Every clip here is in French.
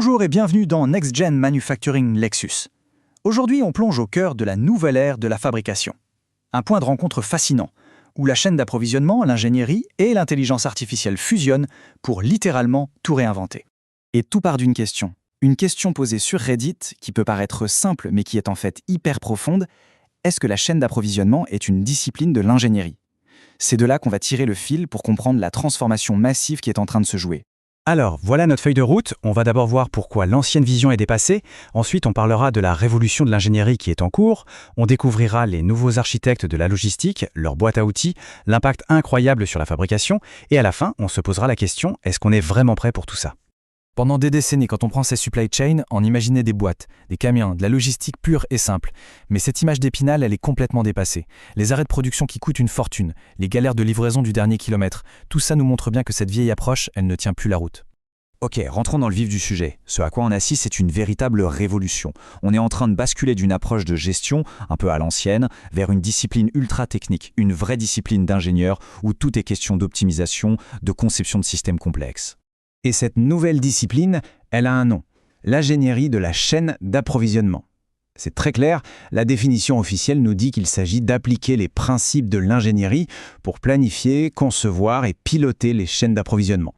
Bonjour et bienvenue dans Next Gen Manufacturing Lexus. Aujourd'hui, on plonge au cœur de la nouvelle ère de la fabrication. Un point de rencontre fascinant, où la chaîne d'approvisionnement, l'ingénierie et l'intelligence artificielle fusionnent pour littéralement tout réinventer. Et tout part d'une question. Une question posée sur Reddit qui peut paraître simple mais qui est en fait hyper profonde. Est-ce que la chaîne d'approvisionnement est une discipline de l'ingénierie? C'est de là qu'on va tirer le fil pour comprendre la transformation massive qui est en train de se jouer. Alors, voilà notre feuille de route. On va d'abord voir pourquoi l'ancienne vision est dépassée. Ensuite, on parlera de la révolution de l'ingénierie qui est en cours. On découvrira les nouveaux architectes de la logistique, leur boîte à outils, l'impact incroyable sur la fabrication. Et à la fin, on se posera la question, est-ce qu'on est vraiment prêt pour tout ça? Pendant des décennies, quand on prend ces supply chains, on imaginait des boîtes, des camions, de la logistique pure et simple. Mais cette image d'Épinal, elle est complètement dépassée. Les arrêts de production qui coûtent une fortune, les galères de livraison du dernier kilomètre, tout ça nous montre bien que cette vieille approche, elle ne tient plus la route. Ok, rentrons dans le vif du sujet. Ce à quoi on assiste, c'est une véritable révolution. On est en train de basculer d'une approche de gestion, un peu à l'ancienne, vers une discipline ultra technique, une vraie discipline d'ingénieur où tout est question d'optimisation, de conception de systèmes complexes. Et cette nouvelle discipline, elle a un nom, l'ingénierie de la chaîne d'approvisionnement. C'est très clair, la définition officielle nous dit qu'il s'agit d'appliquer les principes de l'ingénierie pour planifier, concevoir et piloter les chaînes d'approvisionnement.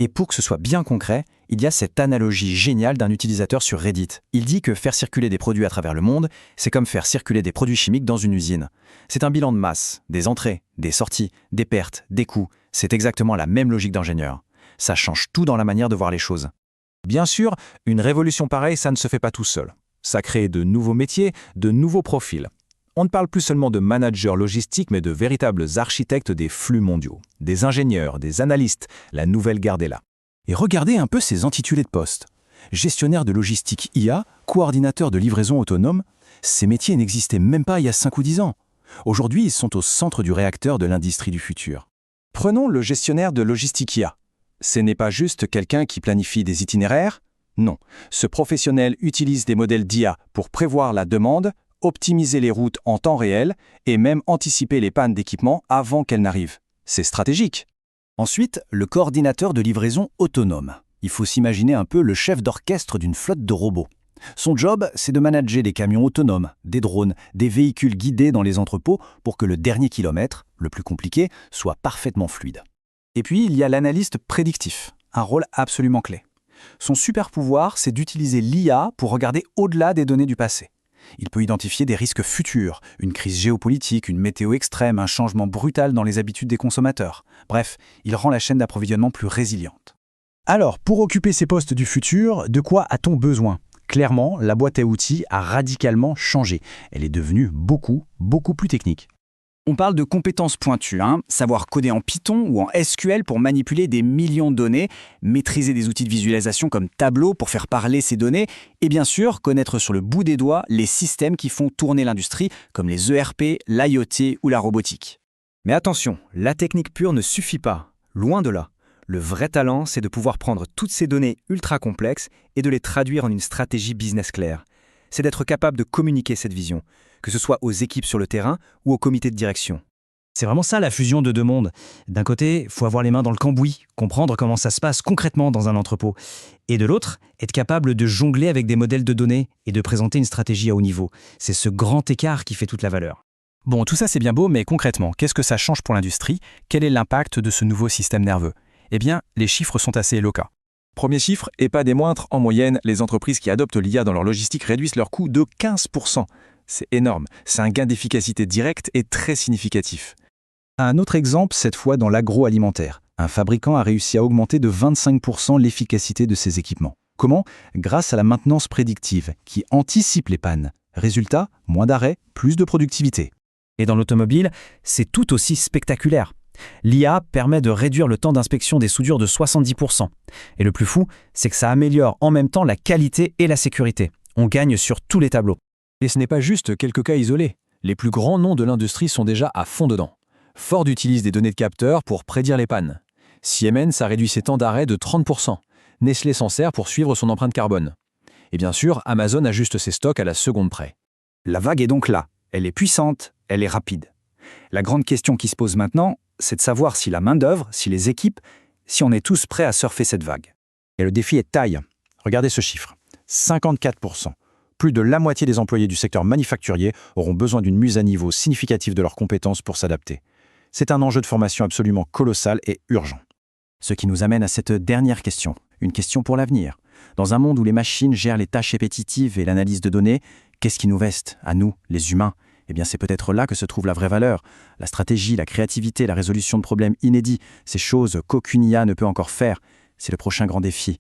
Et pour que ce soit bien concret, il y a cette analogie géniale d'un utilisateur sur Reddit. Il dit que faire circuler des produits à travers le monde, c'est comme faire circuler des produits chimiques dans une usine. C'est un bilan de masse, des entrées, des sorties, des pertes, des coûts. C'est exactement la même logique d'ingénieur. Ça change tout dans la manière de voir les choses. Bien sûr, une révolution pareille, ça ne se fait pas tout seul. Ça crée de nouveaux métiers, de nouveaux profils. On ne parle plus seulement de managers logistiques, mais de véritables architectes des flux mondiaux. Des ingénieurs, des analystes, la nouvelle garde est là. Et regardez un peu ces intitulés de poste. Gestionnaire de logistique IA, coordinateur de livraison autonome, ces métiers n'existaient même pas il y a 5 ou 10 ans. Aujourd'hui, ils sont au centre du réacteur de l'industrie du futur. Prenons le gestionnaire de logistique IA. Ce n'est pas juste quelqu'un qui planifie des itinéraires. Non, ce professionnel utilise des modèles d'IA pour prévoir la demande, optimiser les routes en temps réel et même anticiper les pannes d'équipement avant qu'elles n'arrivent. C'est stratégique. Ensuite, le coordinateur de livraison autonome. Il faut s'imaginer un peu le chef d'orchestre d'une flotte de robots. Son job, c'est de manager des camions autonomes, des drones, des véhicules guidés dans les entrepôts pour que le dernier kilomètre, le plus compliqué, soit parfaitement fluide. Et puis, il y a l'analyste prédictif, un rôle absolument clé. Son super pouvoir, c'est d'utiliser l'IA pour regarder au-delà des données du passé. Il peut identifier des risques futurs, une crise géopolitique, une météo extrême, un changement brutal dans les habitudes des consommateurs. Bref, il rend la chaîne d'approvisionnement plus résiliente. Alors, pour occuper ces postes du futur, de quoi a-t-on besoin? Clairement, la boîte à outils a radicalement changé. Elle est devenue beaucoup plus technique. On parle de compétences pointues, savoir coder en Python ou en SQL pour manipuler des millions de données, maîtriser des outils de visualisation comme Tableau pour faire parler ces données, et bien sûr connaître sur le bout des doigts les systèmes qui font tourner l'industrie comme les ERP, l'IoT ou la robotique. Mais attention, la technique pure ne suffit pas, loin de là. Le vrai talent, c'est de pouvoir prendre toutes ces données ultra complexes et de les traduire en une stratégie business claire. C'est d'être capable de communiquer cette vision, que ce soit aux équipes sur le terrain ou au comité de direction. C'est vraiment ça la fusion de deux mondes. D'un côté, il faut avoir les mains dans le cambouis, comprendre comment ça se passe concrètement dans un entrepôt. Et de l'autre, être capable de jongler avec des modèles de données et de présenter une stratégie à haut niveau. C'est ce grand écart qui fait toute la valeur. Bon, tout ça c'est bien beau, mais concrètement, qu'est-ce que ça change pour l'industrie? Quel est l'impact de ce nouveau système nerveux? Eh bien, les chiffres sont assez éloquents. Premier chiffre, et pas des moindres, en moyenne, les entreprises qui adoptent l'IA dans leur logistique réduisent leurs coûts de 15%. C'est énorme, c'est un gain d'efficacité direct et très significatif. Un autre exemple, cette fois dans l'agroalimentaire. Un fabricant a réussi à augmenter de 25% l'efficacité de ses équipements. Comment? Grâce à la maintenance prédictive, qui anticipe les pannes. Résultat, moins d'arrêts, plus de productivité. Et dans l'automobile, c'est tout aussi spectaculaire. L'IA permet de réduire le temps d'inspection des soudures de 70%. Et le plus fou, c'est que ça améliore en même temps la qualité et la sécurité. On gagne sur tous les tableaux. Et ce n'est pas juste quelques cas isolés. Les plus grands noms de l'industrie sont déjà à fond dedans. Ford utilise des données de capteurs pour prédire les pannes. Siemens a réduit ses temps d'arrêt de 30%. Nestlé s'en sert pour suivre son empreinte carbone. Et bien sûr, Amazon ajuste ses stocks à la seconde près. La vague est donc là. Elle est puissante, elle est rapide. La grande question qui se pose maintenant, c'est de savoir si la main-d'œuvre, si les équipes, si on est tous prêts à surfer cette vague. Et le défi est de taille. Regardez ce chiffre. 54%. Plus de la moitié des employés du secteur manufacturier auront besoin d'une mise à niveau significative de leurs compétences pour s'adapter. C'est un enjeu de formation absolument colossal et urgent. Ce qui nous amène à cette dernière question, une question pour l'avenir. Dans un monde où les machines gèrent les tâches répétitives et l'analyse de données, qu'est-ce qui nous reste, à nous, les humains ? Eh bien, c'est peut-être là que se trouve la vraie valeur. La stratégie, la créativité, la résolution de problèmes inédits, ces choses qu'aucune IA ne peut encore faire. C'est le prochain grand défi.